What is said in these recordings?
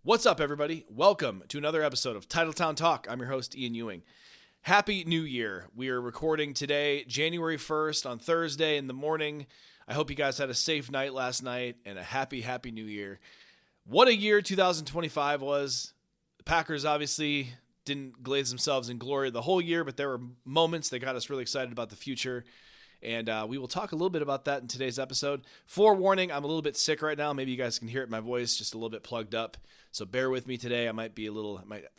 What's up, everybody? Welcome to another episode of Titletown Talk. I'm your host, Ian Ewing. Happy New Year. We are recording today, January 1st on Thursday in the morning. I hope you guys had a safe night last night and a happy New Year. What a year 2025 was. The Packers obviously didn't glaze themselves in glory the whole year, but there were moments that got us really excited about the future. And we will talk a little bit about that in today's episode. Forewarning, I'm a little bit sick right now. Maybe you guys can hear it in my voice, just a little bit plugged up. So bear with me today. I might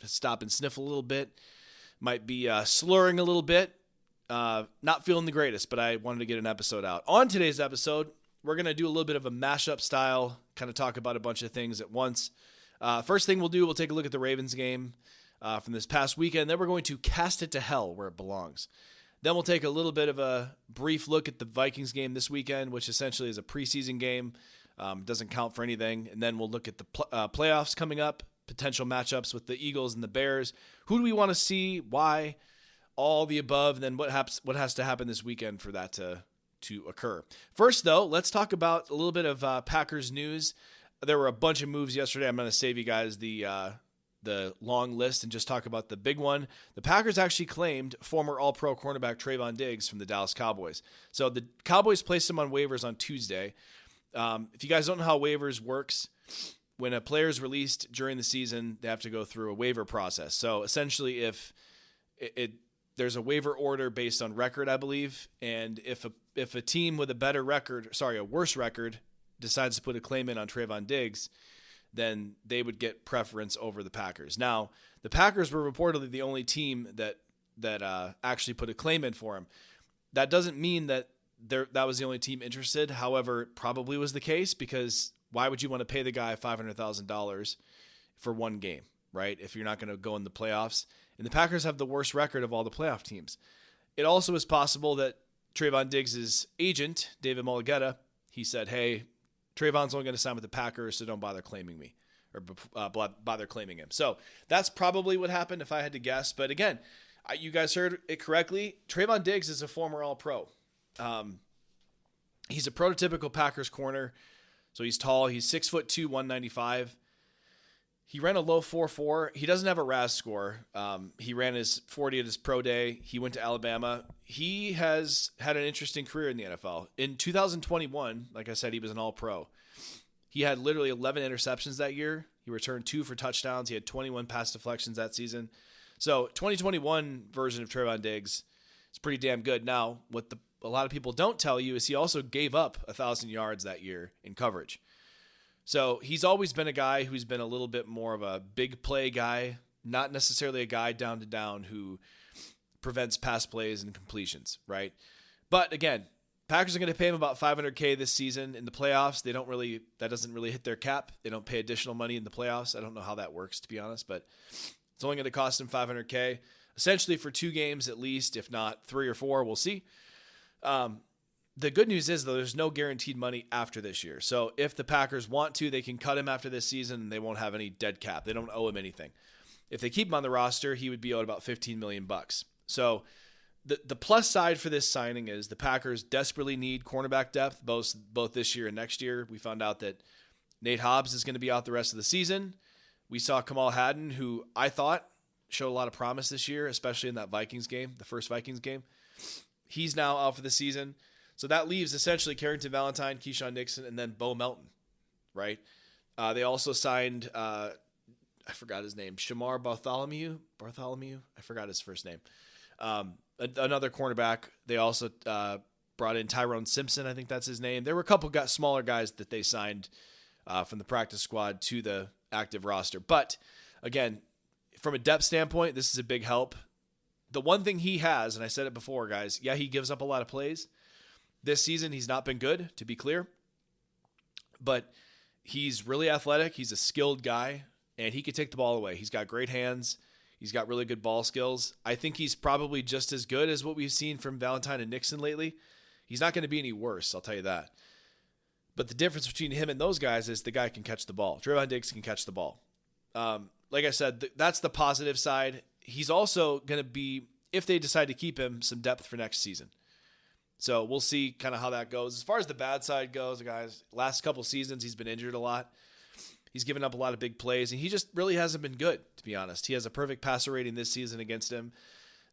stop and sniff a little bit. Might be slurring a little bit. Not feeling the greatest, but I wanted to get an episode out. On today's episode, we're going to do a little bit of a mashup style, kind of talk about a bunch of things at once. First thing we'll take a look at the Ravens game from this past weekend. Then we're going to cast it to hell where it belongs. Then we'll take a little bit of a brief look at the Vikings game this weekend, which essentially is a preseason game. Doesn't count for anything. And then we'll look at the playoffs coming up, potential matchups with the Eagles and the Bears. Who do we want to see? Why? All the above. And then what has to happen this weekend for that to occur. First, though, let's talk about a little bit of Packers news. There were a bunch of moves yesterday. I'm going to save you guys the long list and just talk about the big one. The Packers actually claimed former All-Pro Cornerback Trevon Diggs from the Dallas Cowboys. So the Cowboys placed him on waivers on Tuesday. If you guys don't know how waivers works, when a player is released during the season, they have to go through a waiver process. So essentially, if there's a waiver order based on record, I believe, and if a team with a worse record decides to put a claim in on Trevon Diggs, then they would get preference over the Packers. Now, the Packers were reportedly the only team that actually put a claim in for him. That doesn't mean that that was the only team interested. However, it probably was the case, because why would you want to pay the guy $500,000 for one game, right? If you're not going to go in the playoffs. And the Packers have the worst record of all the playoff teams. It also is possible that Trevon Diggs' agent, David Mulligetta, he said, hey, Trevon's only going to sign with the Packers, so don't bother claiming me or bother claiming him. So that's probably what happened if I had to guess. But again, you guys heard it correctly. Trevon Diggs is a former All-Pro. He's a prototypical Packers corner. So he's tall. He's 6'2", 195. He ran a low 4.4. He doesn't have a RAS score. He ran his 40 at his pro day. He went to Alabama. He has had an interesting career in the NFL. In 2021, like I said, he was an All-Pro. He had literally 11 interceptions that year. He returned 2 for touchdowns. He had 21 pass deflections that season. So 2021 version of Trevon Diggs is pretty damn good. Now, what a lot of people don't tell you is he also gave up 1,000 yards that year in coverage. So he's always been a guy who's been a little bit more of a big play guy, not necessarily a guy down to down who prevents pass plays and completions, right? But again, Packers are going to pay him about $500K this season in the playoffs. That doesn't really hit their cap. They don't pay additional money in the playoffs. I don't know how that works, to be honest, but it's only going to cost him $500K, essentially for 2 games at least, if not 3 or 4. We'll see. The good news is, though, there's no guaranteed money after this year. So if the Packers want to, they can cut him after this season and they won't have any dead cap. They don't owe him anything. If they keep him on the roster, he would be owed about $15 million. So the plus side for this signing is the Packers desperately need cornerback depth, both this year and next year. We found out that Nate Hobbs is going to be out the rest of the season. We saw Kamal Hadden, who I thought showed a lot of promise this year, especially in that Vikings game, the first Vikings game. He's now out for the season. So that leaves essentially Carrington Valentine, Keyshawn Nixon, and then Bo Melton, right? They also signed, I forgot his name, Shamar Bartholomew. I forgot his first name. Another cornerback. They also brought in Tyrone Simpson. I think that's his name. There were a couple smaller guys that they signed from the practice squad to the active roster. But again, from a depth standpoint, this is a big help. The one thing he has, and I said it before, guys, yeah, he gives up a lot of plays. This season, he's not been good, to be clear. But he's really athletic. He's a skilled guy, and he can take the ball away. He's got great hands. He's got really good ball skills. I think he's probably just as good as what we've seen from Valentine and Nixon lately. He's not going to be any worse, I'll tell you that. But the difference between him and those guys is the guy can catch the ball. Trevon Diggs can catch the ball. Like I said, that's the positive side. He's also going to be, if they decide to keep him, some depth for next season. So we'll see kind of how that goes. As far as the bad side goes, guys, last couple seasons he's been injured a lot. He's given up a lot of big plays, and he just really hasn't been good, to be honest. He has a perfect passer rating this season against him.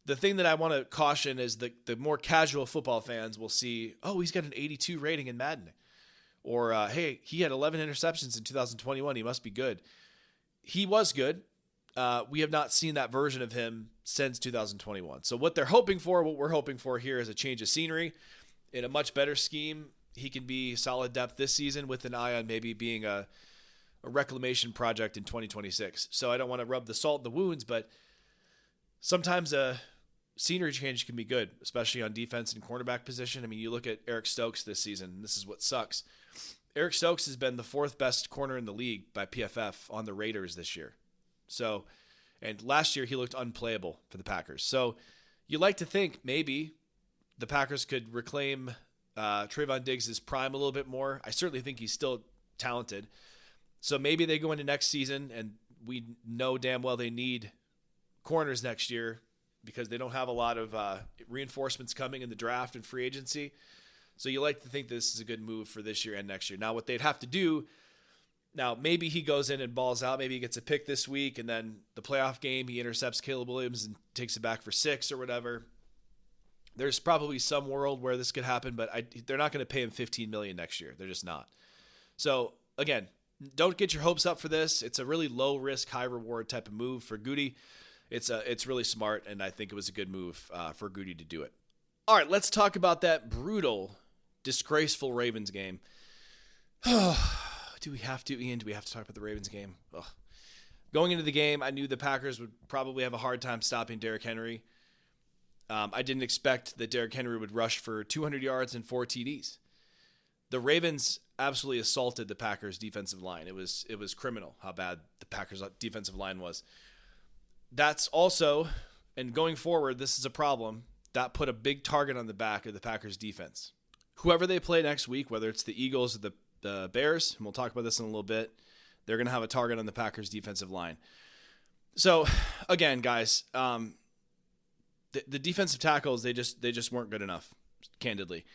The thing that I want to caution is the more casual football fans will see, oh, he's got an 82 rating in Madden. Or, hey, he had 11 interceptions in 2021. He must be good. He was good. We have not seen that version of him since 2021. So what we're hoping for here is a change of scenery in a much better scheme. He can be solid depth this season with an eye on maybe being a reclamation project in 2026. So I don't want to rub the salt in the wounds, but sometimes a scenery change can be good, especially on defense and cornerback position. I mean, you look at Eric Stokes this season, and this is what sucks. Eric Stokes has been the 4th best corner in the league by PFF on the Raiders this year. So, and last year he looked unplayable for the Packers. So you like to think maybe the Packers could reclaim Trevon Diggs' prime a little bit more. I certainly think he's still talented. So maybe they go into next season, and we know damn well they need corners next year because they don't have a lot of reinforcements coming in the draft and free agency. So you like to think this is a good move for this year and next year. Now, what they'd have to do, now maybe he goes in and balls out. Maybe he gets a pick this week, and then the playoff game, he intercepts Caleb Williams and takes it back for 6 or whatever. There's probably some world where this could happen, but they're not going to pay him $15 million next year. They're just not. So, again, don't get your hopes up for this. It's a really low-risk, high-reward type of move for Goody. It's really smart, and I think it was a good move for Goody to do it. All right, let's talk about that brutal, disgraceful Ravens game. Do we have to, Ian? Do we have to talk about the Ravens game? Ugh. Going into the game, I knew the Packers would probably have a hard time stopping Derrick Henry. I didn't expect that Derrick Henry would rush for 200 yards and 4 TDs. The Ravens absolutely assaulted the Packers' defensive line. It was criminal how bad the Packers' defensive line was. That's also, and going forward, this is a problem, that put a big target on the back of the Packers' defense. Whoever they play next week, whether it's the Eagles or the Bears, and we'll talk about this in a little bit, they're going to have a target on the Packers' defensive line. So, again, guys, the defensive tackles, they just weren't good enough, candidly.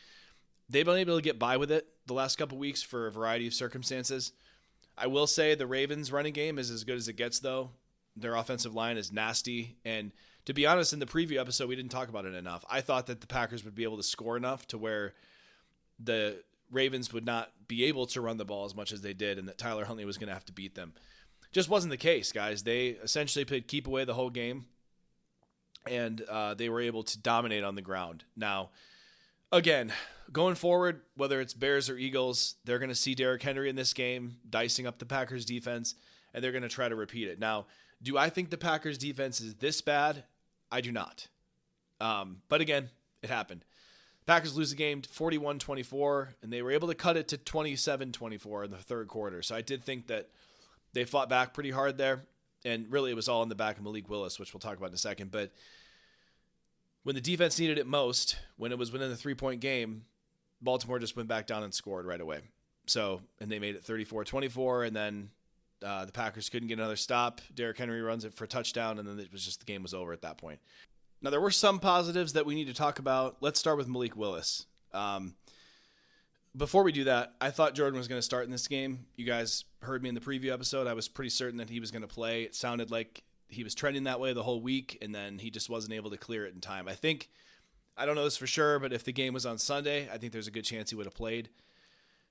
They've been able to get by with it the last couple weeks for a variety of circumstances. I will say the Ravens' running game is as good as it gets, though. Their offensive line is nasty. And to be honest, in the preview episode, we didn't talk about it enough. I thought that the Packers would be able to score enough to where the Ravens would not be able to run the ball as much as they did, and that Tyler Huntley was going to have to beat them. Just wasn't the case, guys. They essentially played keep away the whole game, and they were able to dominate on the ground. Now, again, going forward, whether it's Bears or Eagles, they're going to see Derrick Henry in this game, dicing up the Packers defense, and they're going to try to repeat it. Now, do I think the Packers defense is this bad? I do not. But again, it happened. Packers lose the game 41-24, and they were able to cut it to 27-24 in the third quarter. So I did think that they fought back pretty hard there, and really it was all in the back of Malik Willis, which we'll talk about in a second. But when the defense needed it most, when it was within the 3-point game, Baltimore just went back down and scored right away. So, and they made it 34-24, and then the Packers couldn't get another stop. Derrick Henry runs it for a touchdown, and then it was just the game was over at that point. Now, there were some positives that we need to talk about. Let's start with Malik Willis. Before we do that, I thought Jordan was going to start in this game. You guys heard me in the preview episode. I was pretty certain that he was going to play. It sounded like he was trending that way the whole week, and then he just wasn't able to clear it in time. I don't know this for sure, but if the game was on Sunday, I think there's a good chance he would have played.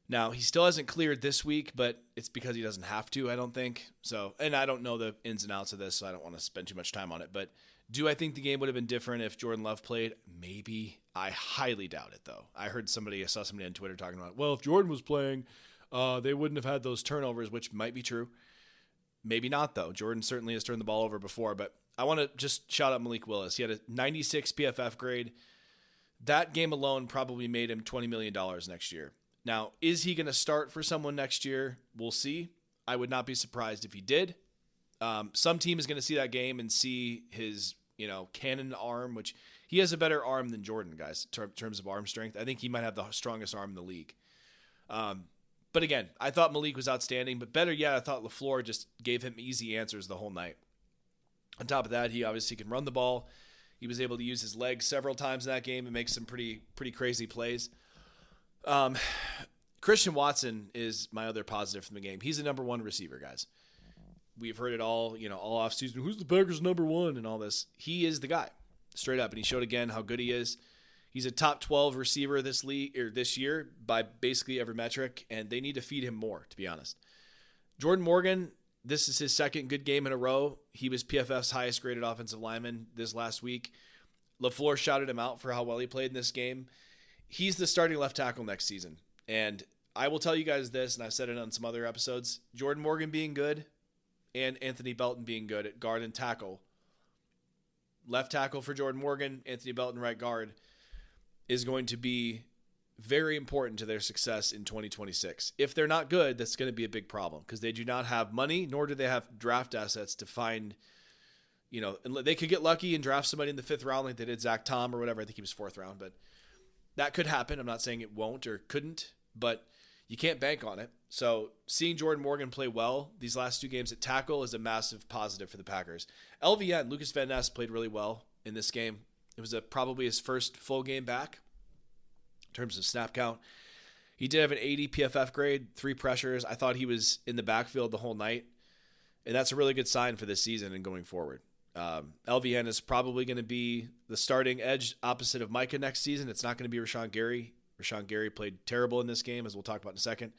Now, he still hasn't cleared this week, but it's because he doesn't have to, I don't think. So, and I don't know the ins and outs of this, so I don't want to spend too much time on it. But do I think the game would have been different if Jordan Love played? Maybe. I highly doubt it, though. I saw somebody on Twitter talking about, well, if Jordan was playing, they wouldn't have had those turnovers, which might be true. Maybe not, though. Jordan certainly has turned the ball over before, but I want to just shout out Malik Willis. He had a 96 PFF grade. That game alone probably made him $20 million next year. Now, is he going to start for someone next year? We'll see. I would not be surprised if he did. Some team is going to see that game and see his, cannon arm, which he has a better arm than Jordan, guys, in terms of arm strength. I think he might have the strongest arm in the league. But again, I thought Malik was outstanding, but better yet, I thought LaFleur just gave him easy answers the whole night. On top of that, he obviously can run the ball. He was able to use his legs several times in that game and make some pretty crazy plays. Christian Watson is my other positive from the game. He's the number one receiver, guys. We've heard it all, all off season. Who's the Packers' number one and all this? He is the guy, straight up. And he showed again how good he is. He's a top 12 receiver this year by basically every metric, and they need to feed him more, to be honest. Jordan Morgan, this is his second good game in a row. He was PFF's highest graded offensive lineman this last week. LaFleur shouted him out for how well he played in this game. He's the starting left tackle next season. And I will tell you guys this, and I've said it on some other episodes, Jordan Morgan being good and Anthony Belton being good at guard and tackle. Left tackle for Jordan Morgan, Anthony Belton right guard, is going to be very important to their success in 2026. If they're not good, that's going to be a big problem because they do not have money, nor do they have draft assets to find, they could get lucky and draft somebody in the 5th round like they did Zach Tom or whatever. I think he was 4th round, but that could happen. I'm not saying it won't or couldn't, but you can't bank on it. So seeing Jordan Morgan play well these last 2 games at tackle is a massive positive for the Packers. LVN, Lucas Van Ness, played really well in this game. It was probably his first full game back in terms of snap count. He did have an 80 PFF grade, 3 pressures. I thought he was in the backfield the whole night, and that's a really good sign for this season and going forward. LVN is probably going to be the starting edge opposite of Micah next season. It's not going to be Rashawn Gary. Rashawn Gary played terrible in this game, as we'll talk about in a second.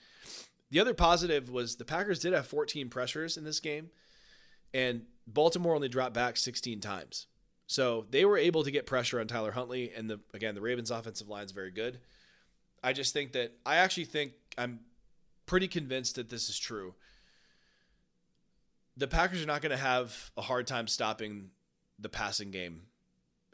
The other positive was the Packers did have 14 pressures in this game, and Baltimore only dropped back 16 times. So they were able to get pressure on Tyler Huntley, and the Ravens' offensive line is very good. I actually think I'm pretty convinced that this is true. The Packers are not going to have a hard time stopping the passing game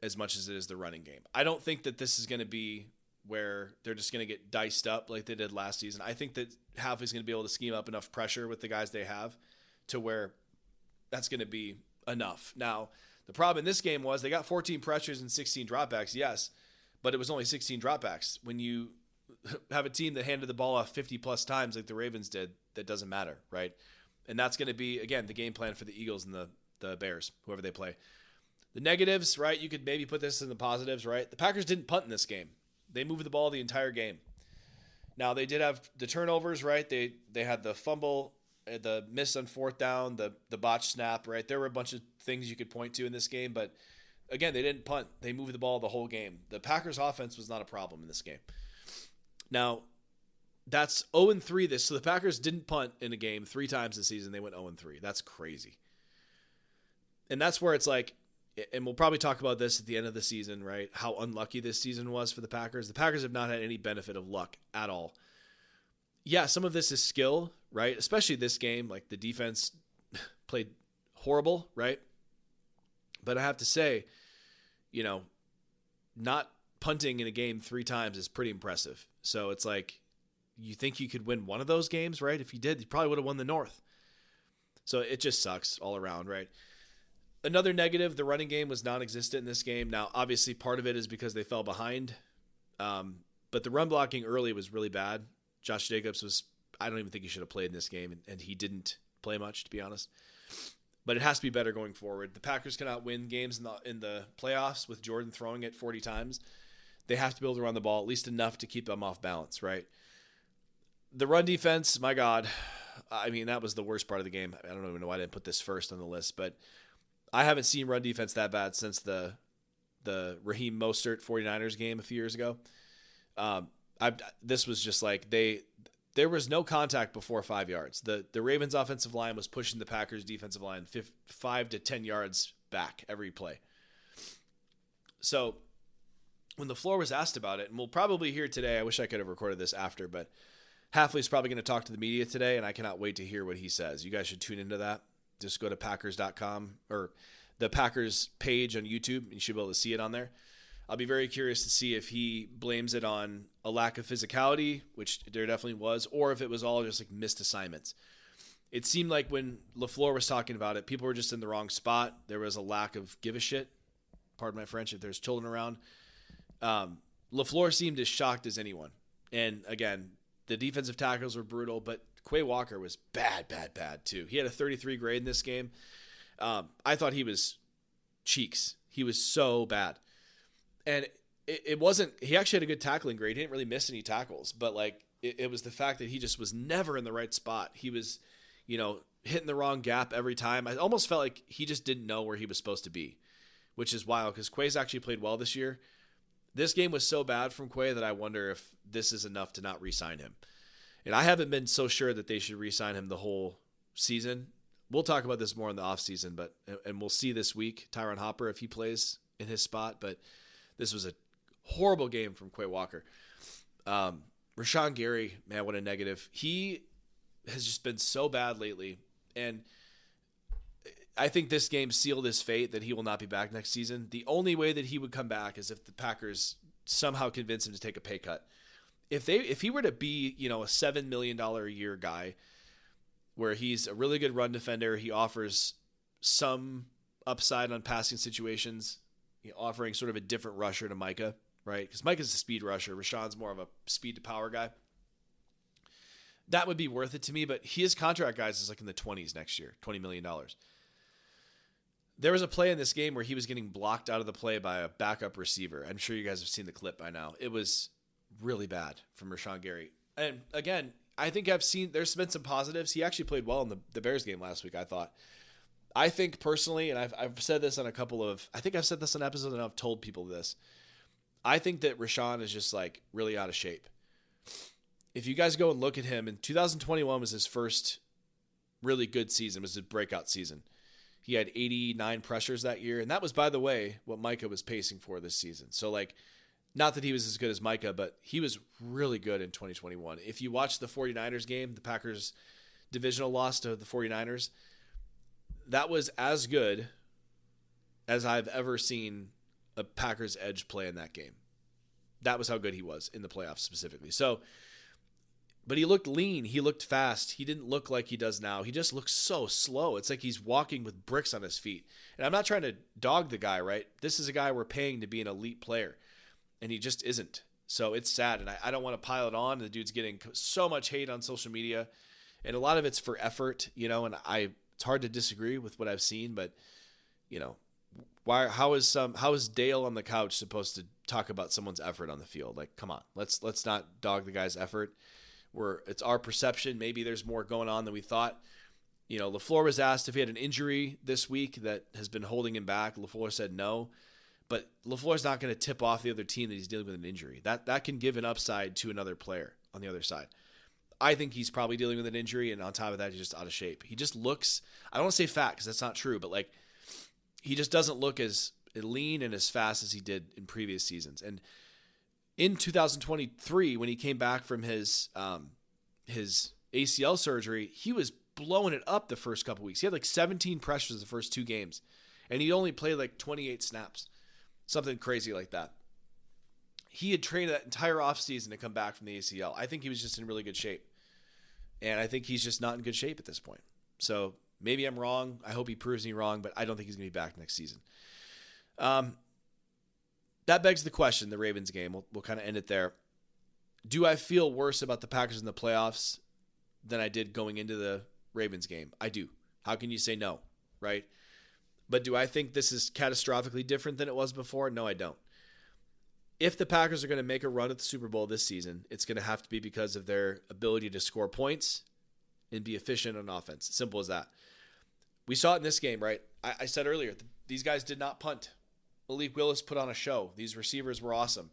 as much as it is the running game. I don't think that this is going to be where they're just going to get diced up like they did last season. I think that Halfley's going to be able to scheme up enough pressure with the guys they have to where that's going to be enough. Now, the problem in this game was they got 14 pressures and 16 dropbacks, yes, but it was only 16 dropbacks. When you have a team that handed the ball off 50-plus times like the Ravens did, that doesn't matter, right? And that's going to be, again, the game plan for the Eagles and the Bears, whoever they play. The negatives, right, you could maybe put this in the positives, right? The Packers didn't punt in this game. They moved the ball the entire game. Now, they did have the turnovers, right? They had the fumble, the miss on 4th down, the botched snap, right? There were a bunch of things you could point to in this game, but again, they didn't punt. They moved the ball the whole game. The Packers' offense was not a problem in this game. Now, that's 0-3 this. So the Packers didn't punt in a game 3 times this season. They went 0-3. That's crazy. And that's where it's like, and we'll probably talk about this at the end of the season, right? How unlucky this season was for the Packers. The Packers have not had any benefit of luck at all. Yeah, some of this is skill, right? Especially this game, like the defense played horrible, right? But I have to say, not punting in a game 3 times is pretty impressive. So it's like, you think you could win one of those games, right? If you did, you probably would have won the North. So it just sucks all around, right? Another negative, the running game was non-existent in this game. Now, obviously, part of it is because they fell behind. But the run blocking early was really bad. Josh Jacobs I don't even think he should have played in this game, and he didn't play much, to be honest. But it has to be better going forward. The Packers cannot win games in the playoffs with Jordan throwing it 40 times. They have to be able to run the ball at least enough to keep them off balance, right? The run defense, my God. I mean, that was the worst part of the game. I don't even know why I didn't put this first on the list, but I haven't seen run defense that bad since the Raheem Mostert 49ers game a few years ago. This was just like there was no contact before 5 yards. The Ravens offensive line was pushing the Packers defensive line 5 to 10 yards back every play. So when LaFleur was asked about it, and we'll probably hear today, I wish I could have recorded this after, but Halfley's probably going to talk to the media today, and I cannot wait to hear what he says. You guys should tune into that. Just go to Packers.com or the Packers page on YouTube. You should be able to see it on there. I'll be very curious to see if he blames it on a lack of physicality, which there definitely was, or if it was all just like missed assignments. It seemed like when LaFleur was talking about it, people were just in the wrong spot. There was a lack of give a shit. Pardon my French if there's children around. LaFleur seemed as shocked as anyone. And again, the defensive tackles were brutal, but Quay Walker was bad too. He had a 33 grade in this game. I thought he was cheeks. He was so bad. And it wasn't, he actually had a good tackling grade. He didn't really miss any tackles, but like it was the fact that he just was never in the right spot. He was, hitting the wrong gap every time. I almost felt like he just didn't know where he was supposed to be, which is wild because Quay's actually played well this year. This game was so bad from Quay that I wonder if this is enough to not re-sign him. And I haven't been so sure that they should re-sign him the whole season. We'll talk about this more in the offseason, and we'll see this week, Tyron Hopper, if he plays in his spot. But this was a horrible game from Quay Walker. Rashawn Gary, man, what a negative. He has just been so bad lately. And I think this game sealed his fate that he will not be back next season. The only way that he would come back is if the Packers somehow convince him to take a pay cut. If he were to be, a $7 million a year guy where he's a really good run defender, he offers some upside on passing situations, offering sort of a different rusher to Micah, right? Because Micah's a speed rusher. Rashawn's more of a speed to power guy. That would be worth it to me, but his contract, guys, is like in the 20s next year, $20 million. There was a play in this game where he was getting blocked out of the play by a backup receiver. I'm sure you guys have seen the clip by now. It was really bad from Rashawn Gary. And again, I think there's been some positives. He actually played well in the Bears game last week, I thought. I think personally, and I've said this on I think I've said this on episodes and I've told people this. I think that Rashawn is just like really out of shape. If you guys go and look at him, in 2021 was his first really good season, was his breakout season. He had 89 pressures that year. And that was, by the way, what Micah was pacing for this season. So, like, not that he was as good as Micah, but he was really good in 2021. If you watch the 49ers game, the Packers divisional loss to the 49ers, that was as good as I've ever seen a Packers edge play in that game. That was how good he was in the playoffs specifically. So, but he looked lean. He looked fast. He didn't look like he does now. He just looks so slow. It's like he's walking with bricks on his feet. And I'm not trying to dog the guy, right? This is a guy we're paying to be an elite player, and he just isn't. So it's sad, and I don't want to pile it on. The dude's getting so much hate on social media, and a lot of it's for effort, and it's hard to disagree with what I've seen, but, how is Dale on the couch supposed to talk about someone's effort on the field? Like, come on, let's not dog the guy's effort. It's our perception. Maybe there's more going on than we thought. LaFleur was asked if he had an injury this week that has been holding him back. LaFleur said no, but LaFleur's not going to tip off the other team that he's dealing with an injury. That can give an upside to another player on the other side. I think he's probably dealing with an injury, and on top of that, he's just out of shape. He just looks, I don't want to say fat because that's not true, but like he just doesn't look as lean and as fast as he did in previous seasons. And in 2023, when he came back from his ACL surgery, he was blowing it up the first couple weeks. He had like 17 pressures the first two games, and he only played like 28 snaps, something crazy like that. He had trained that entire offseason to come back from the ACL. I think he was just in really good shape, and I think he's just not in good shape at this point. So maybe I'm wrong. I hope he proves me wrong, but I don't think he's going to be back next season. That begs the question, the Ravens game. We'll kind of end it there. Do I feel worse about the Packers in the playoffs than I did going into the Ravens game? I do. How can you say no, right? But do I think this is catastrophically different than it was before? No, I don't. If the Packers are going to make a run at the Super Bowl this season, it's going to have to be because of their ability to score points and be efficient on offense. Simple as that. We saw it in this game, right? I said earlier, these guys did not punt. Malik Willis put on a show. These receivers were awesome.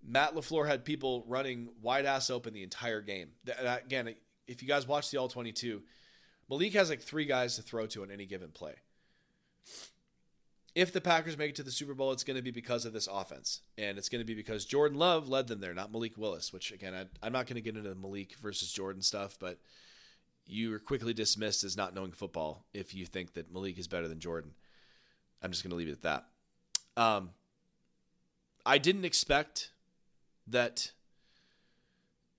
Matt LaFleur had people running wide ass open the entire game. Again, if you guys watch the All-22, Malik has like 3 guys to throw to on any given play. If the Packers make it to the Super Bowl, it's going to be because of this offense. And it's going to be because Jordan Love led them there, not Malik Willis, which, again, I'm not going to get into the Malik versus Jordan stuff, but you are quickly dismissed as not knowing football if you think that Malik is better than Jordan. I'm just going to leave it at that. I didn't expect that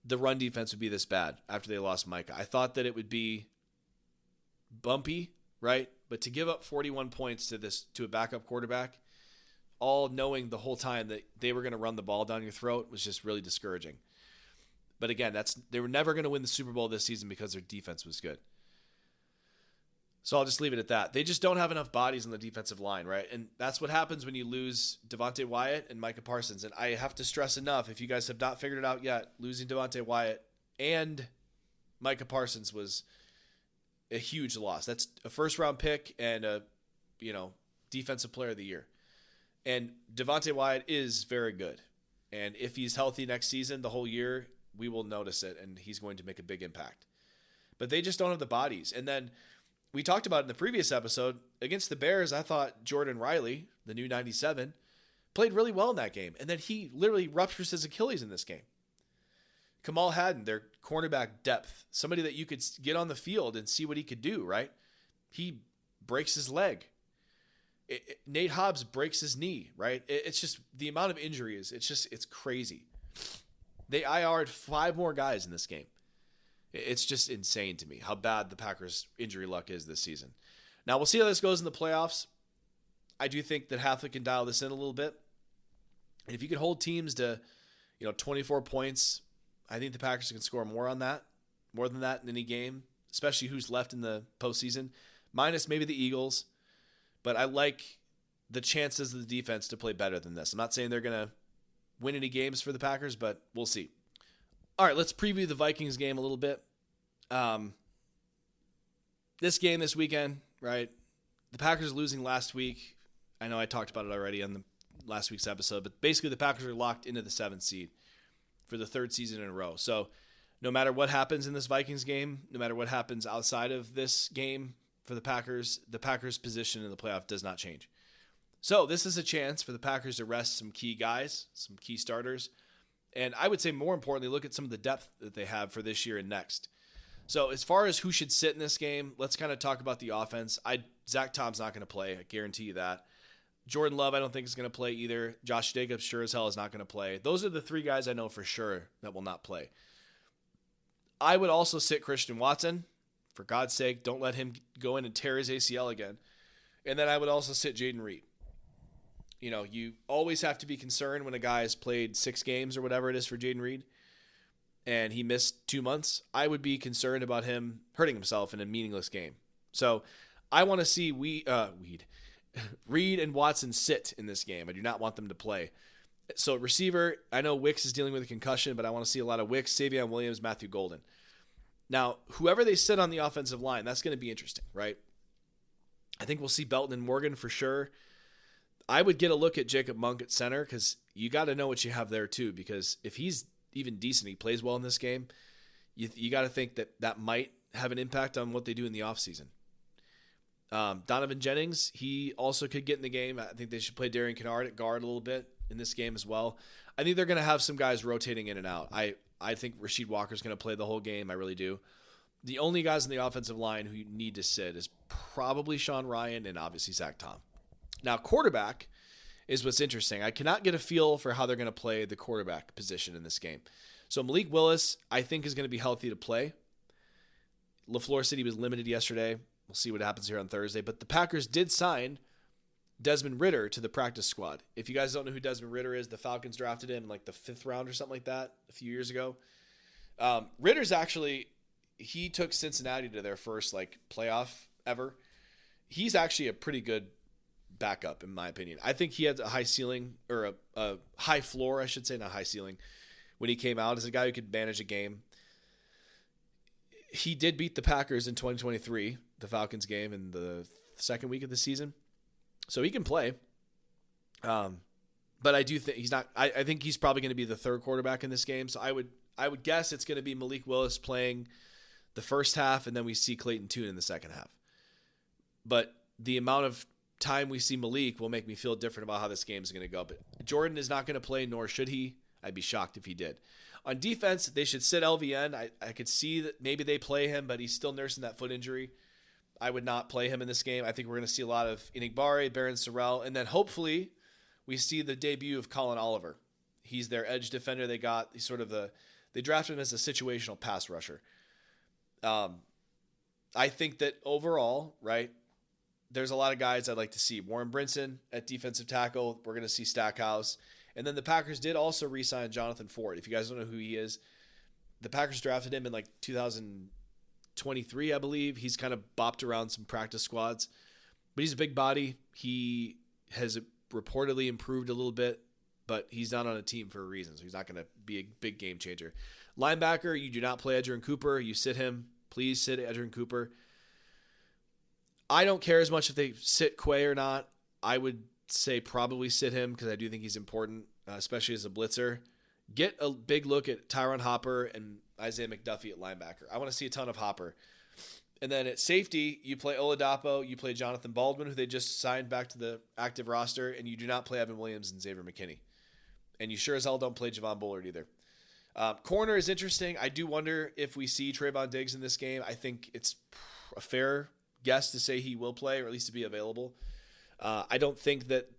the run defense would be this bad after they lost Micah. I thought that it would be bumpy, right? But to give up 41 points to a backup quarterback, all knowing the whole time that they were going to run the ball down your throat, was just really discouraging. But again, they were never going to win the Super Bowl this season because their defense was good. So I'll just leave it at that. They just don't have enough bodies on the defensive line, right? And that's what happens when you lose Devontae Wyatt and Micah Parsons. And I have to stress enough, if you guys have not figured it out yet, losing Devontae Wyatt and Micah Parsons was a huge loss. That's a first-round pick and a, defensive player of the year. And Devontae Wyatt is very good. And if he's healthy next season, the whole year, we will notice it, and he's going to make a big impact. But they just don't have the bodies. And then we talked about in the previous episode, against the Bears, I thought Jordan Riley, the new 97, played really well in that game. And then he literally ruptures his Achilles in this game. Kamal Hadden, their cornerback depth, somebody that you could get on the field and see what he could do, right? He breaks his leg. Nate Hobbs breaks his knee, right? It's just the amount of injuries. It's crazy. They IR'd 5 more guys in this game. It's just insane to me how bad the Packers' injury luck is this season. Now, we'll see how this goes in the playoffs. I do think that Hathaway can dial this in a little bit. And if you can hold teams to, 24 points, I think the Packers can score more than that in any game, especially who's left in the postseason, minus maybe the Eagles. But I like the chances of the defense to play better than this. I'm not saying they're going to win any games for the Packers, but we'll see. All right, let's preview the Vikings game a little bit. This game this weekend, right? The Packers losing last week. I know I talked about it already on the last week's episode, but basically the Packers are locked into the 7th seed for the 3rd season in a row. So no matter what happens in this Vikings game, no matter what happens outside of this game for the Packers position in the playoff does not change. So this is a chance for the Packers to rest some key guys, some key starters. And I would say more importantly, look at some of the depth that they have for this year and next. So as far as who should sit in this game, let's kind of talk about the offense. Zach Tom's not going to play. I guarantee you that. Jordan Love, I don't think is going to play either. Josh Jacobs sure as hell is not going to play. Those are the 3 guys I know for sure that will not play. I would also sit Christian Watson. For God's sake, don't let him go in and tear his ACL again. And then I would also sit Jaden Reed. You always have to be concerned when a guy has played 6 games or whatever it is for Jaden Reed, and he missed 2 months. I would be concerned about him hurting himself in a meaningless game. So I want to see Reed and Watson sit in this game. I do not want them to play. So receiver, I know Wicks is dealing with a concussion, but I want to see a lot of Wicks, Savion Williams, Matthew Golden. Now, whoever they sit on the offensive line, that's going to be interesting, right? I think we'll see Belton and Morgan for sure. I would get a look at Jacob Monk at center because you got to know what you have there too, because if he's even decent, he plays well in this game, you got to think that might have an impact on what they do in the offseason. Donovan Jennings, he also could get in the game. I think they should play Darian Kennard at guard a little bit in this game as well. I think they're going to have some guys rotating in and out. I think Rasheed Walker's going to play the whole game. I really do. The only guys in the offensive line who need to sit is probably Sean Ryan and obviously Zach Tom. Now, quarterback is what's interesting. I cannot get a feel for how they're going to play the quarterback position in this game. So Malik Willis, I think, is going to be healthy to play. LaFleur said he was limited yesterday. We'll see what happens here on Thursday. But the Packers did sign Desmond Ridder to the practice squad. If you guys don't know who Desmond Ridder is, the Falcons drafted him in like the 5th round or something like that a few years ago. Ridder's actually, he took Cincinnati to their first playoff ever. He's actually a pretty good backup in my opinion. I think he had a high ceiling or a high floor, I should say, not high ceiling, when he came out as a guy who could manage a game. He did beat the Packers in 2023, the Falcons game in the 2nd week of the season. So he can play. But I do think he's not, I think he's probably going to be the 3rd quarterback in this game. So I would guess it's going to be Malik Willis playing the first half, and then we see Clayton Tune in the second half. But the amount of time we see Malik will make me feel different about how this game is going to go. But Jordan is not going to play, nor should he. I'd be shocked if he did. On defense, they should sit LVN. I could see that maybe they play him, but he's still nursing that foot injury. I would not play him in this game. I think we're going to see a lot of Enigbare, Barron Sorrell, and then hopefully we see the debut of Colin Oliver. He's their edge defender they got. He's sort of they drafted him as a situational pass rusher. I think that overall, right, there's a lot of guys I'd like to see. Warren Brinson at defensive tackle. We're going to see Stackhouse. And then the Packers did also re-sign Jonathan Ford. If you guys don't know who he is, the Packers drafted him in 2023, I believe. He's kind of bopped around some practice squads. But he's a big body. He has reportedly improved a little bit but he's not on a team for a reason, so he's not going to be a big game changer. Linebacker, you do not play Edgerrin Cooper. You sit him. Please sit Edgerrin Cooper. I don't care as much if they sit Quay or not. I would say probably sit him because I do think he's important, especially as a blitzer. Get a big look at Tyron Hopper and Isaiah McDuffie at linebacker. I want to see a ton of Hopper. And then at safety, you play Oladapo, you play Jonathan Baldwin, who they just signed back to the active roster, and you do not play Evan Williams and Xavier McKinney. And you sure as hell don't play Javon Bullard either. Corner is interesting. I do wonder if we see Trevon Diggs in this game. I think it's a fair guess to say he will play, or at least to be available. I don't think that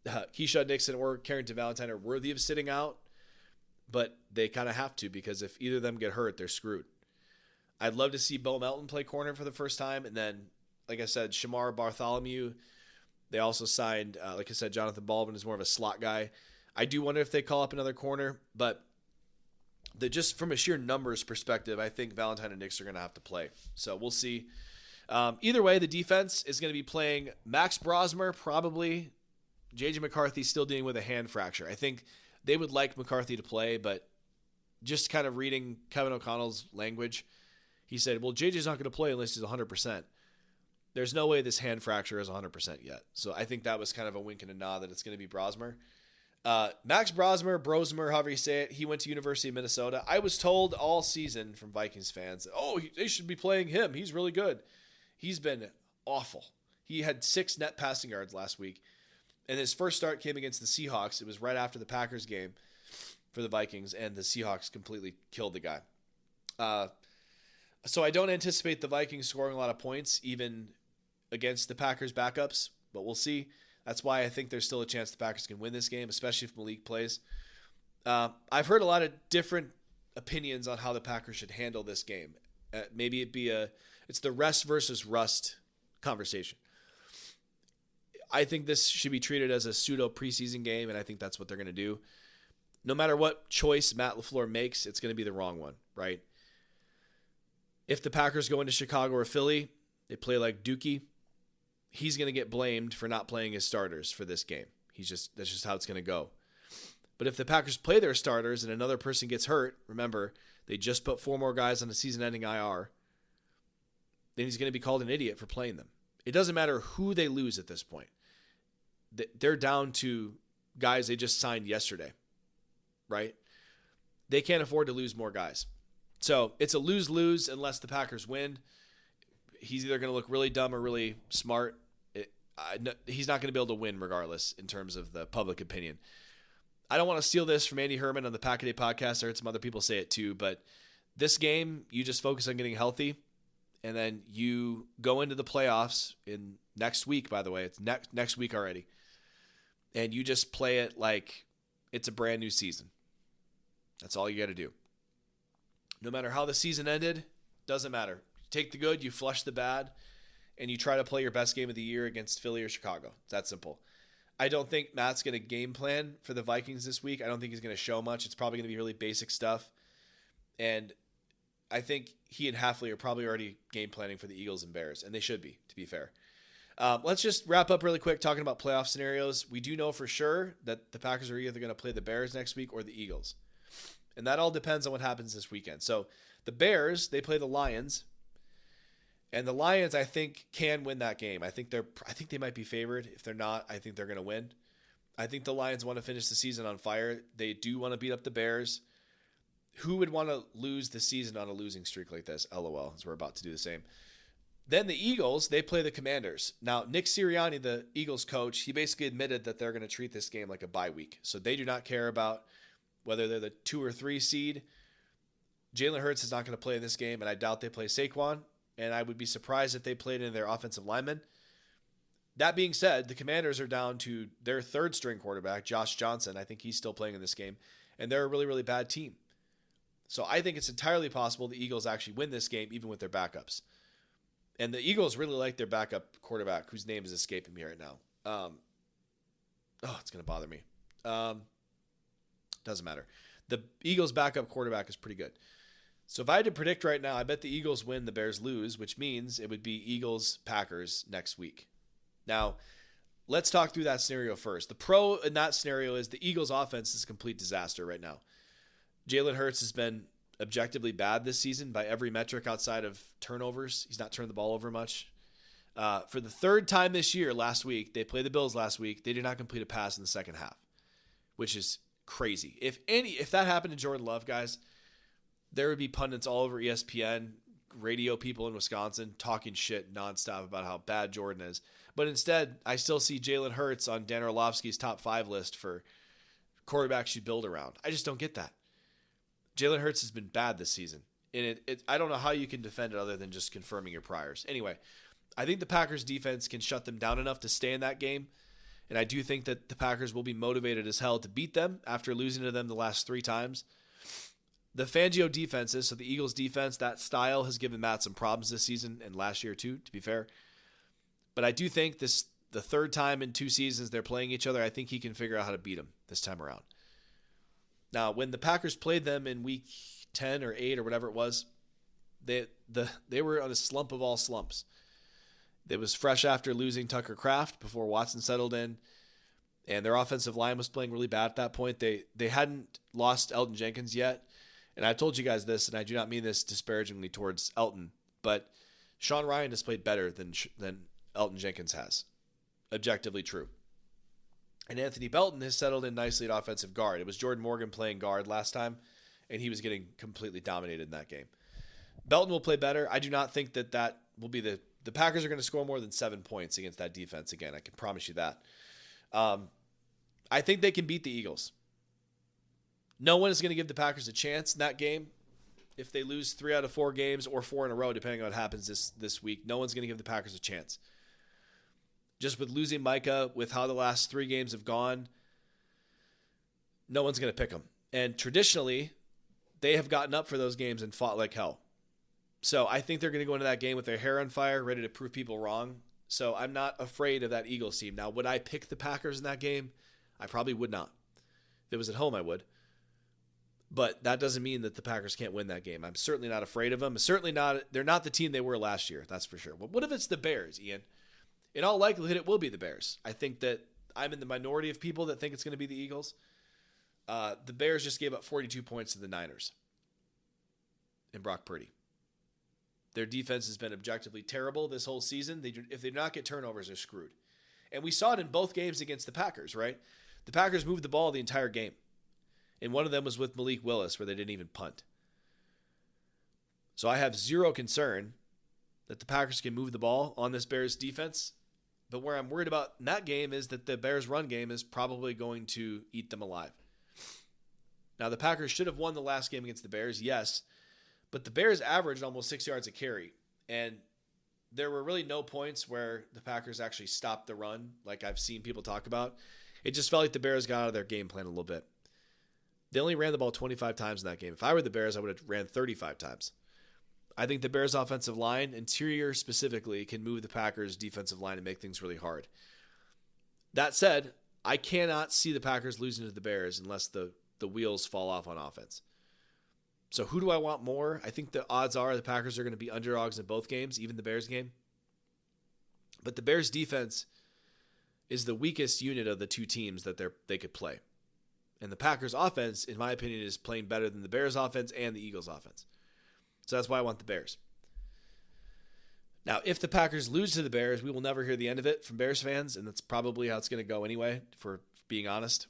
Keyshawn Nixon or Carrington Valentine are worthy of sitting out, but they kind of have to, because if either of them get hurt, they're screwed. I'd love to see Bo Melton play corner for the first time. And then, like I said, Shamar Bartholomew. They also signed, like I said, Jonathan Baldwin is more of a slot guy. I do wonder if they call up another corner, but just from a sheer numbers perspective, I think Valentine and Nix are going to have to play. So we'll see. Either way, the defense is going to be playing Max Brosmer, probably. J.J. McCarthy still dealing with a hand fracture. I think they would like McCarthy to play, but just kind of reading Kevin O'Connell's language, he said, well, JJ's not going to play unless he's 100%. There's no way this hand fracture is 100% yet. So I think that was kind of a wink and a nod that it's going to be Brosmer. Max Brosmer, however you say it, he went to University of Minnesota. I was told all season from Vikings fans, they should be playing him. He's really good. He's been awful. He had 6 net passing yards last week. And his first start came against the Seahawks. It was right after the Packers game for the Vikings, and the Seahawks completely killed the guy. So I don't anticipate the Vikings scoring a lot of points, even against the Packers backups, but we'll see. That's why I think there's still a chance the Packers can win this game, especially if Malik plays. I've heard a lot of different opinions on how the Packers should handle this game. Maybe it's the rest versus rust conversation. I think this should be treated as a pseudo preseason game, and I think that's what they're going to do. No matter what choice Matt LaFleur makes, it's going to be the wrong one, right? If the Packers go into Chicago or Philly, they play like Dookie, he's going to get blamed for not playing his starters for this game. That's just how it's going to go. But if the Packers play their starters and another person gets hurt, remember, they just put 4 more guys on a season-ending IR, then he's going to be called an idiot for playing them. It doesn't matter who they lose at this point. They're down to guys they just signed yesterday, right? They can't afford to lose more guys. So it's a lose-lose unless the Packers win. He's either going to look really dumb or really smart. He's not going to be able to win regardless in terms of the public opinion. I don't want to steal this from Andy Herman on the Pack a Day podcast. I heard some other people say it too, but this game, you just focus on getting healthy, and then you go into the playoffs in next week, by the way. It's next week already. And you just play it like it's a brand new season. That's all you got to do. No matter how the season ended, doesn't matter. You take the good, you flush the bad, and you try to play your best game of the year against Philly or Chicago. It's that simple. I don't think Matt's going to game plan for the Vikings this week. I don't think he's going to show much. It's probably going to be really basic stuff. And I think he and Hafley are probably already game planning for the Eagles and Bears, and they should be, to be fair. Let's just wrap up really quick talking about playoff scenarios. We do know for sure that the Packers are either going to play the Bears next week or the Eagles. And that all depends on what happens this weekend. So the Bears, they play the Lions. And the Lions, I think, can win that game. I think they might be favored. If they're not, I think they're going to win. I think the Lions want to finish the season on fire. They do want to beat up the Bears. Who would want to lose the season on a losing streak like this? LOL, as we're about to do the same. Then the Eagles, they play the Commanders. Now, Nick Sirianni, the Eagles coach, he basically admitted that they're going to treat this game like a bye week. So they do not care about whether they're the 2 or 3 seed. Jalen Hurts is not going to play in this game, and I doubt they play Saquon. And I would be surprised if they played in their offensive linemen. That being said, the Commanders are down to their 3rd-string quarterback, Josh Johnson. I think he's still playing in this game. And they're a really, really bad team. So I think it's entirely possible the Eagles actually win this game, even with their backups. And the Eagles really like their backup quarterback, whose name is escaping me right now. It's going to bother me. Doesn't matter. The Eagles' backup quarterback is pretty good. So if I had to predict right now, I bet the Eagles win, the Bears lose, which means it would be Eagles-Packers next week. Now, let's talk through that scenario first. The pro in that scenario is the Eagles' offense is a complete disaster right now. Jalen Hurts has been objectively bad this season by every metric outside of turnovers. He's not turned the ball over much. For the third time this year, last week, they played the Bills last week. They did not complete a pass in the second half, which is crazy. If that happened to Jordan Love, guys, there would be pundits all over ESPN, radio people in Wisconsin talking shit nonstop about how bad Jordan is. But instead, I still see Jalen Hurts on Dan Orlovsky's top 5 list for quarterbacks you build around. I just don't get that. Jalen Hurts has been bad this season. And I don't know how you can defend it other than just confirming your priors. Anyway, I think the Packers defense can shut them down enough to stay in that game. And I do think that the Packers will be motivated as hell to beat them after losing to them the last 3 times. The Fangio defenses, so the Eagles defense, that style has given Matt some problems this season and last year too, to be fair. But I do think the third time in 2 seasons they're playing each other, I think he can figure out how to beat them this time around. Now, when the Packers played them in week 10 or 8 or whatever it was, they were on a slump of all slumps. It was fresh after losing Tucker Kraft before Watson settled in, and their offensive line was playing really bad at that point. They hadn't lost Elton Jenkins yet, and I've told you guys this, and I do not mean this disparagingly towards Elton, but Sean Rhyan has played better than Elton Jenkins has. Objectively true. And Anthony Belton has settled in nicely at offensive guard. It was Jordan Morgan playing guard last time, and he was getting completely dominated in that game. Belton will play better. I do not think that will be the Packers are going to score more than 7 points against that defense again. I can promise you that. I think they can beat the Eagles. No one is going to give the Packers a chance in that game. If they lose 3 out of 4 games or 4 in a row, depending on what happens this week, no one's going to give the Packers a chance. Just with losing Micah, with how the last 3 games have gone, no one's going to pick them. And traditionally, they have gotten up for those games and fought like hell. So I think they're going to go into that game with their hair on fire, ready to prove people wrong. So I'm not afraid of that Eagles team. Now, would I pick the Packers in that game? I probably would not. If it was at home, I would. But that doesn't mean that the Packers can't win that game. I'm certainly not afraid of them. They're not the team they were last year, that's for sure. But what if it's the Bears, Ian? In all likelihood, it will be the Bears. I think that I'm in the minority of people that think it's going to be the Eagles. The Bears just gave up 42 points to the Niners and Brock Purdy. Their defense has been objectively terrible this whole season. If they do not get turnovers, they're screwed. And we saw it in both games against the Packers, right? The Packers moved the ball the entire game. And one of them was with Malik Willis, where they didn't even punt. So I have zero concern that the Packers can move the ball on this Bears defense. But where I'm worried about in that game is that the Bears run game is probably going to eat them alive. Now, the Packers should have won the last game against the Bears, yes. But the Bears averaged almost 6 yards a carry. And there were really no points where the Packers actually stopped the run, like I've seen people talk about. It just felt like the Bears got out of their game plan a little bit. They only ran the ball 25 times in that game. If I were the Bears, I would have ran 35 times. I think the Bears' offensive line, interior specifically, can move the Packers' defensive line and make things really hard. That said, I cannot see the Packers losing to the Bears unless the wheels fall off on offense. So who do I want more? I think the odds are the Packers are going to be underdogs in both games, even the Bears game. But the Bears' defense is the weakest unit of the 2 teams that they could play. And the Packers' offense, in my opinion, is playing better than the Bears' offense and the Eagles' offense. So that's why I want the Bears. Now, if the Packers lose to the Bears, we will never hear the end of it from Bears fans, and that's probably how it's going to go anyway, for being honest.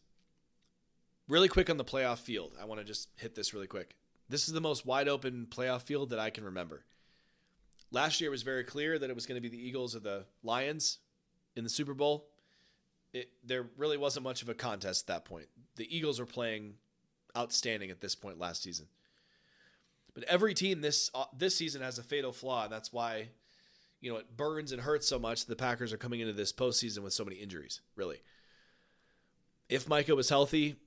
Really quick on the playoff field. I want to just hit this really quick. This is the most wide-open playoff field that I can remember. Last year it was very clear that it was going to be the Eagles or the Lions in the Super Bowl. There really wasn't much of a contest at that point. The Eagles were playing outstanding at this point last season. But every team this season has a fatal flaw, and that's why it burns and hurts so much that the Packers are coming into this postseason with so many injuries, really. If Micah was healthy,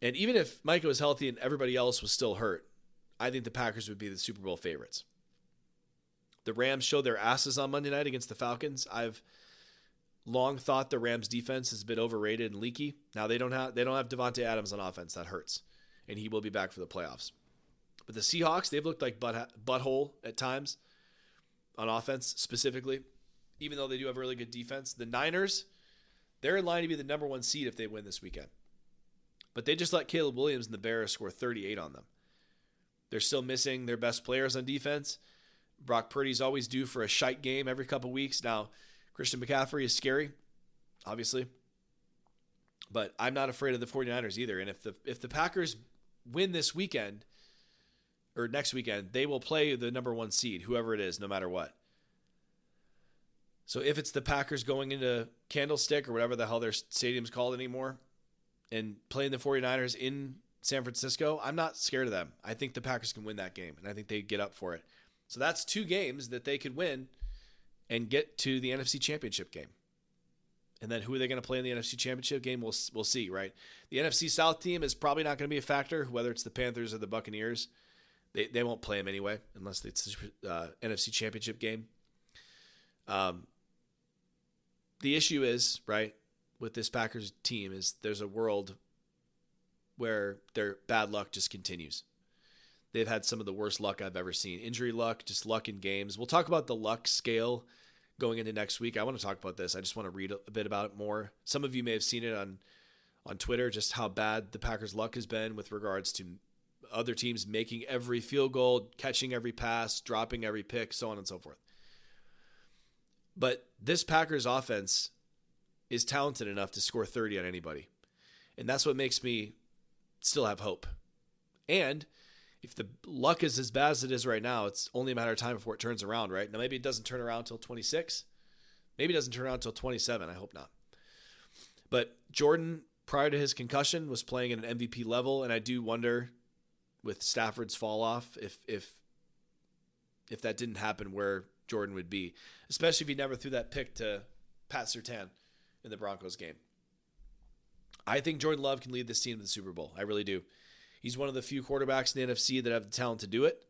and even if Micah was healthy and everybody else was still hurt, I think the Packers would be the Super Bowl favorites. The Rams showed their asses on Monday night against the Falcons. I've long thought the Rams defense is a bit overrated and leaky. Now they don't have Devontae Adams on offense. That hurts. And he will be back for the playoffs. But the Seahawks, they've looked like butthole at times on offense specifically, even though they do have a really good defense. The Niners, They're in line to be the number 1 seed if they win this weekend. But they just let Caleb Williams and the Bears score 38 on them. They're still missing their best players on defense. Brock Purdy's always due for a shite game every couple weeks. Now, Christian McCaffrey is scary, obviously. But I'm not afraid of the 49ers either. And if the Packers win this weekend, or next weekend, they will play the number 1 seed, whoever it is, no matter what. So if it's the Packers going into Candlestick or whatever the hell their stadium's called anymore and playing the 49ers in San Francisco, I'm not scared of them. I think the Packers can win that game, and I think they get up for it. So that's 2 games that they could win and get to the NFC Championship game. And then who are they going to play in the NFC Championship game? We'll see, right? The NFC South team is probably not going to be a factor, whether it's the Panthers or the Buccaneers. They won't play them anyway unless it's NFC Championship game. The issue is, right, with this Packers team is there's a world where their bad luck just continues. They've had some of the worst luck I've ever seen. Injury luck, just luck in games. We'll talk about the luck scale going into next week. I want to talk about this. I just want to read a bit about it more. Some of you may have seen it on Twitter, just how bad the Packers' luck has been with regards to other teams making every field goal, catching every pass, dropping every pick, so on and so forth. But this Packers offense is talented enough to score 30 on anybody. And that's what makes me still have hope. And if the luck is as bad as it is right now, it's only a matter of time before it turns around, right? Now, maybe it doesn't turn around until 26. Maybe it doesn't turn around until 27. I hope not. But Jordan, prior to his concussion, was playing at an MVP level, and I do wonder with Stafford's fall off if that didn't happen, where Jordan would be, especially if he never threw that pick to Pat Surtain in the Broncos game. I think Jordan Love can lead this team to the Super Bowl. I really do. He's one of the few quarterbacks in the NFC that have the talent to do it,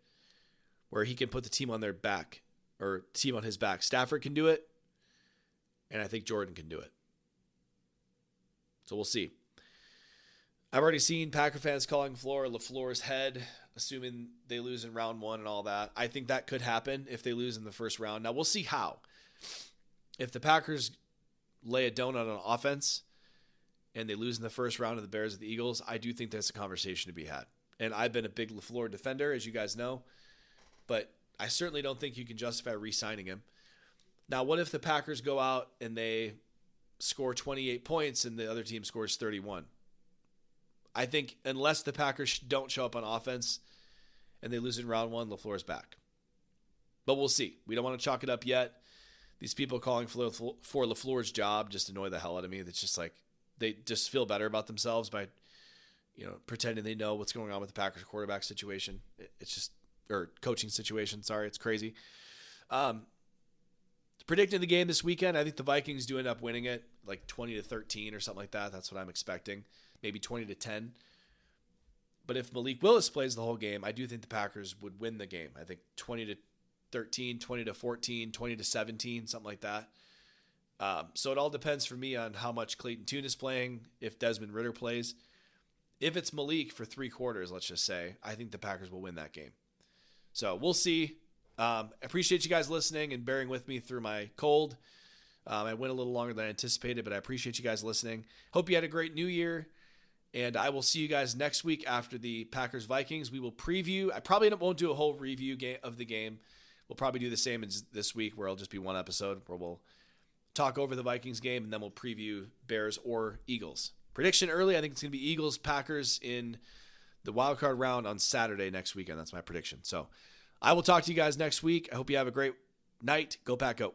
where he can put the team on their back, or team on his back. Stafford can do it, and I think Jordan can do it. So we'll see. I've already seen Packer fans calling LaFleur's head, assuming they lose in round 1 and all that. I think that could happen if they lose in the first round. Now, we'll see how. If the Packers lay a donut on offense and they lose in the first round of the Bears or the Eagles, I do think there's a conversation to be had. And I've been a big LaFleur defender, as you guys know, but I certainly don't think you can justify re-signing him. Now, what if the Packers go out and they score 28 points and the other team scores 31? I think unless the Packers don't show up on offense and they lose in round 1, LaFleur's back. But we'll see. We don't want to chalk it up yet. These people calling for LaFleur's job just annoy the hell out of me. It's just like they just feel better about themselves by, pretending they know what's going on with the Packers quarterback situation. It's just, or coaching situation. Sorry, it's crazy. Predicting the game this weekend, I think the Vikings do end up winning it, like 20-13 or something like that. That's what I'm expecting. Maybe 20-10. But if Malik Willis plays the whole game, I do think the Packers would win the game. I think 20-13, 20-14, 20-17, something like that. So it all depends for me on how much Clayton Tune is playing, if Desmond Ridder plays. If it's Malik for 3 quarters, let's just say, I think the Packers will win that game. So we'll see. I appreciate you guys listening and bearing with me through my cold. I went a little longer than I anticipated, but I appreciate you guys listening. Hope you had a great New Year. And I will see you guys next week after the Packers-Vikings. We will preview. I probably won't do a whole review of the game. We'll probably do the same as this week, where it'll just be one episode where we'll talk over the Vikings game, and then we'll preview Bears or Eagles. Prediction early, I think it's going to be Eagles-Packers in the wildcard round on Saturday next weekend. That's my prediction. So I will talk to you guys next week. I hope you have a great night. Go Pack Go.